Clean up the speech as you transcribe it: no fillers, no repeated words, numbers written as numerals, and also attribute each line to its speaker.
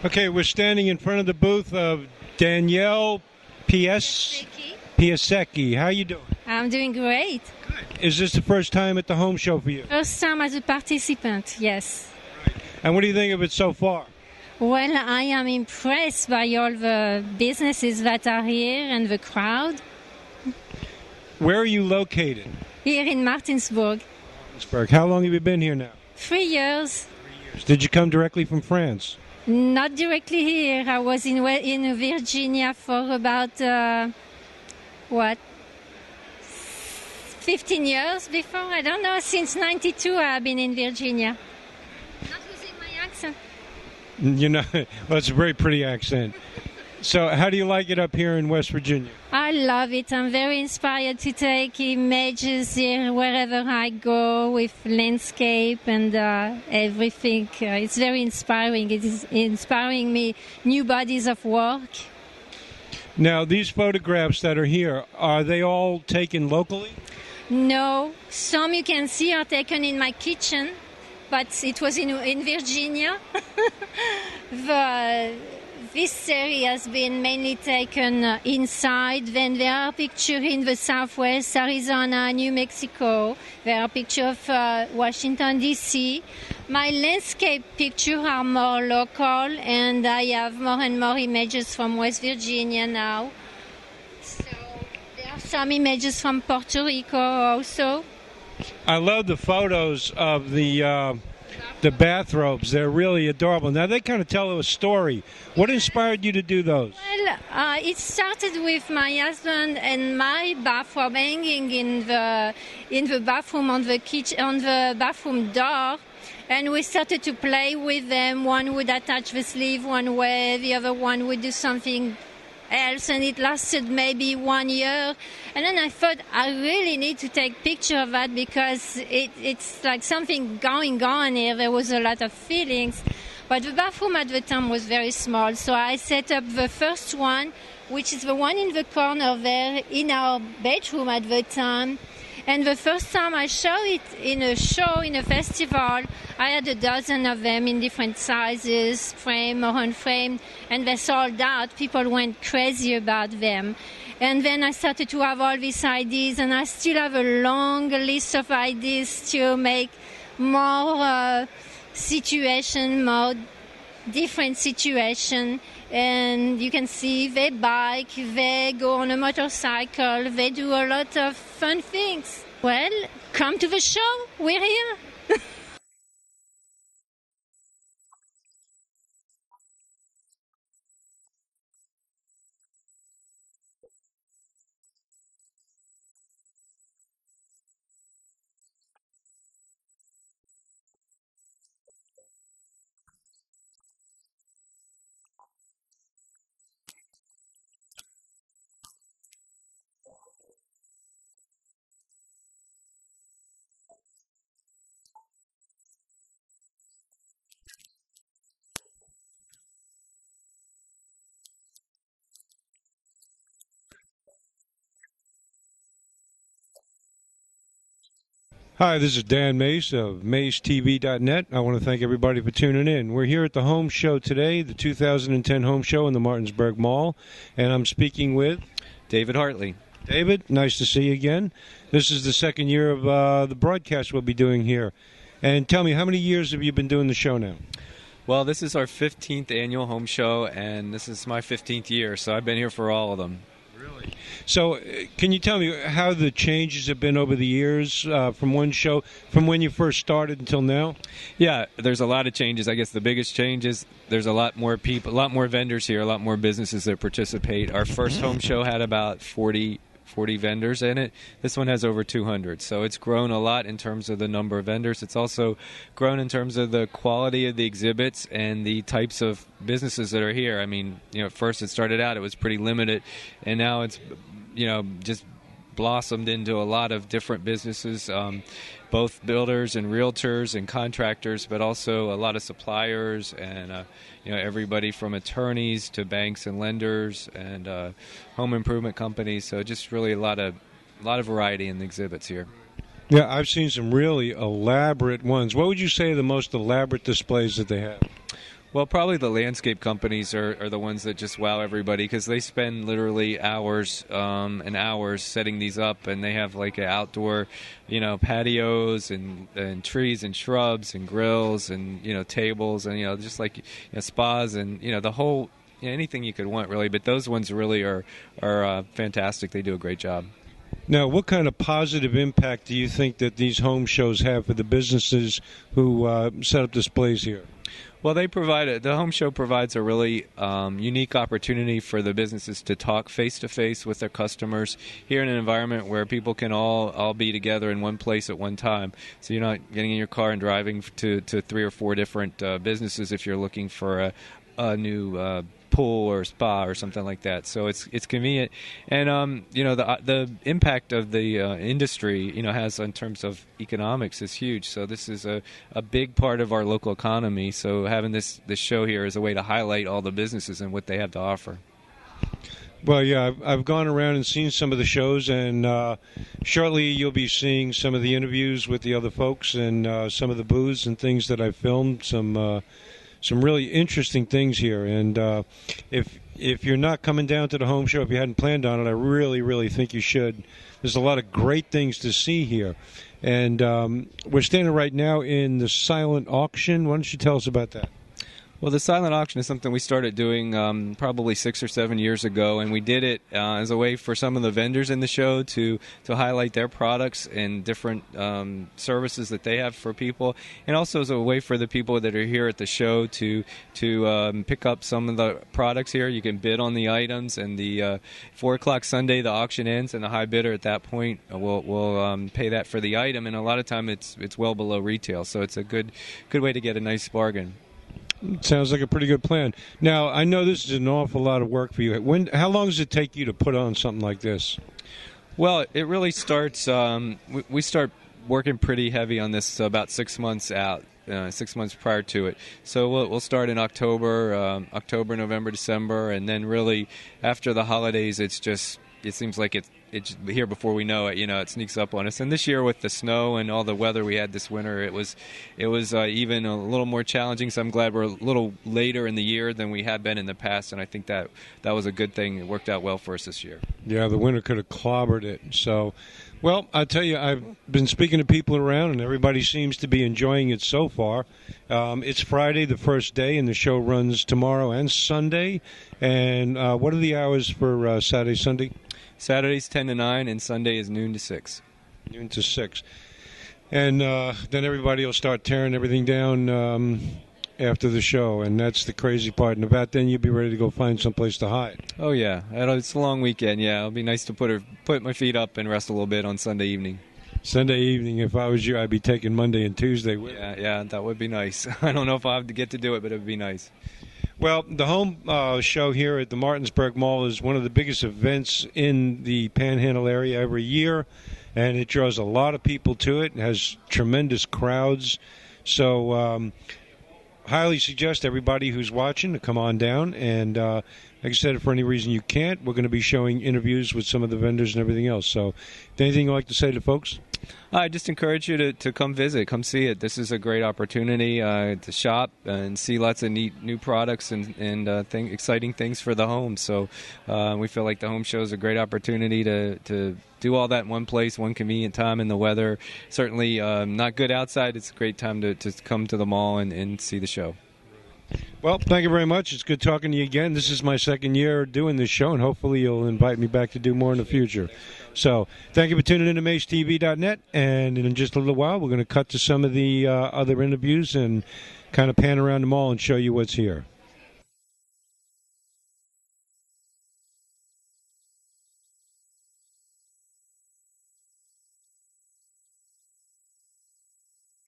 Speaker 1: Okay, we're standing in front of the booth of Danielle Piasecki. How you doing?
Speaker 2: I'm doing great.
Speaker 1: Good. Is this the first time at the home show for you?
Speaker 2: First time as a participant, yes.
Speaker 1: And what do you think of it so far?
Speaker 2: Well, I am impressed by all the businesses that are here and the crowd.
Speaker 1: Where are you located?
Speaker 2: Here in Martinsburg.
Speaker 1: How long have you been here now?
Speaker 2: 3 years.
Speaker 1: 3 years. Did you come directly from France?
Speaker 2: Not directly here. I was in Virginia for about, 15 years before? I don't know. Since 92 I've been in Virginia. Not losing my accent.
Speaker 1: You know, well, it's a very pretty accent. So how do you like it up here in West Virginia?
Speaker 2: I love it. I'm very inspired to take images here wherever I go with landscape and everything. It's very inspiring. It is inspiring me new bodies of work.
Speaker 1: Now, these photographs that are here, are they all taken locally?
Speaker 2: No. Some you can see are taken in my kitchen, but it was in Virginia. This area has been mainly taken inside. Then there are pictures in the Southwest, Arizona, New Mexico. There are pictures of Washington, D.C. My landscape pictures are more local, and I have more and more images from West Virginia now. So there are some images from Puerto Rico also.
Speaker 1: I love the photos of the bathrobes. They're really adorable. Now, they kind of tell a story. What inspired you to do those?
Speaker 2: Well, it started with my husband and my bathrobe hanging in the bathroom on the bathroom door, and we started to play with them. One would attach the sleeve one way, the other one would do something else, and it lasted maybe 1 year. And then I thought I really need to take picture of that because it's like something going on here. There was a lot of feelings, but the bathroom at the time was very small, so I set up the first one, which is the one in the corner there in our bedroom at the time. And the first time I showed it in a show, in a festival, I had a dozen of them in different sizes, frame or unframed, and they sold out. People went crazy about them. And then I started to have all these ideas, and I still have a long list of ideas to make more more different situation. And you can see they bike, they go on a motorcycle, they do a lot of fun things. Well, come to the show, we're here.
Speaker 1: Hi, this is Dan Mace of MaceTV.net. I want to thank everybody for tuning in. We're here at the home show today, the 2010 home show in the Martinsburg Mall, and I'm speaking with
Speaker 3: David Hartley.
Speaker 1: David, nice to see you again. This is the second year of the broadcast we'll be doing here. And tell me, how many years have you been doing the show now?
Speaker 3: Well, this is our 15th annual home show, and this is my 15th year, so I've been here for all of them.
Speaker 1: Really? So can you tell me how the changes have been over the years from one show, from when you first started until now?
Speaker 3: Yeah, there's a lot of changes. I guess the biggest change is there's a lot more people, a lot more vendors here, a lot more businesses that participate. Our first home show had about 40 vendors in it. This one has over 200. So it's grown a lot in terms of the number of vendors. It's also grown in terms of the quality of the exhibits and the types of businesses that are here. I mean, at first it started out, it was pretty limited, and now it's, just blossomed into a lot of different businesses, both builders and realtors and contractors, but also a lot of suppliers and everybody from attorneys to banks and lenders and home improvement companies. So just really a lot of variety in the exhibits here.
Speaker 1: Yeah, I've seen some really elaborate ones. What would you say are the most elaborate displays that they have?
Speaker 3: Well, probably the landscape companies are the ones that just wow everybody because they spend literally hours and hours setting these up, and they have like outdoor, patios and trees and shrubs and grills and tables and just like spas and the whole anything you could want really. But those ones really are fantastic. They do a great job.
Speaker 1: Now, what kind of positive impact do you think that these home shows have for the businesses who set up displays here?
Speaker 3: Well, the home show provides a really unique opportunity for the businesses to talk face-to-face with their customers here in an environment where people can all be together in one place at one time. So you're not getting in your car and driving to 3 or 4 different businesses if you're looking for a new pool or spa or something like that. So it's convenient, and the impact of the industry has in terms of economics is huge. So this is a big part of our local economy. So having this show here is a way to highlight all the businesses and what they have to offer.
Speaker 1: Well, yeah, I've gone around and seen some of the shows, and shortly you'll be seeing some of the interviews with the other folks and some of the booths and things that I've filmed. Some really interesting things here, and if you're not coming down to the home show, if you hadn't planned on it, I really, really think you should. There's a lot of great things to see here, and we're standing right now in the silent auction. Why don't you tell us about that?
Speaker 3: Well, the silent auction is something we started doing probably 6 or 7 years ago, and we did it as a way for some of the vendors in the show to highlight their products and different services that they have for people, and also as a way for the people that are here at the show to pick up some of the products here. You can bid on the items, and the 4 o'clock Sunday the auction ends, and the high bidder at that point will pay that for the item, and a lot of time it's well below retail, so it's a good way to get a nice bargain.
Speaker 1: Sounds like a pretty good plan. Now, I know this is an awful lot of work for you. How long does it take you to put on something like this?
Speaker 3: Well, it really starts, we start working pretty heavy on this about 6 months out, 6 months prior to it. So we'll start in October, November, December, and then really after the holidays, it seems like it's here before we know it. It sneaks up on us. And this year with the snow and all the weather we had this winter, it was even a little more challenging. So I'm glad we're a little later in the year than we have been in the past. And I think that was a good thing. It worked out well for us this year.
Speaker 1: Yeah, the winter could have clobbered it. So, well, I tell you, I've been speaking to people around, and everybody seems to be enjoying it so far. It's Friday, the first day, and the show runs tomorrow and Sunday. And what are the hours for Saturday, Sunday?
Speaker 3: Saturday's 10 to 9, and Sunday is noon to 6.
Speaker 1: Noon to 6. And then everybody will start tearing everything down after the show, and that's the crazy part. And about then, you'll be ready to go find someplace to hide.
Speaker 3: Oh, yeah. It's a long weekend, yeah. It'll be nice to put my feet up and rest a little bit on Sunday evening.
Speaker 1: Sunday evening, if I was you, I'd be taking Monday and Tuesday with me.
Speaker 3: Yeah, that would be nice. I don't know if I'll have to get to do it, but it would be nice.
Speaker 1: Well, the home show here at the Martinsburg Mall is one of the biggest events in the Panhandle area every year, and it draws a lot of people to it. It has tremendous crowds. So highly suggest everybody who's watching to come on down. And like I said, if for any reason you can't, we're going to be showing interviews with some of the vendors and everything else. So anything you'd like to say to folks?
Speaker 3: I just encourage you to come visit, come see it. This is a great opportunity to shop and see lots of neat new products and exciting things for the home. So we feel like the home show is a great opportunity to do all that in one place, one convenient time, and the weather certainly not good outside. It's a great time to come to the mall and see the show.
Speaker 1: Well, thank you very much. It's good talking to you again. This is my second year doing this show, and hopefully you'll invite me back to do more in the future. So thank you for tuning in to homeshow2010part2, and in just a little while we're going to cut to some of the other interviews and kind of pan around the mall and show you what's here.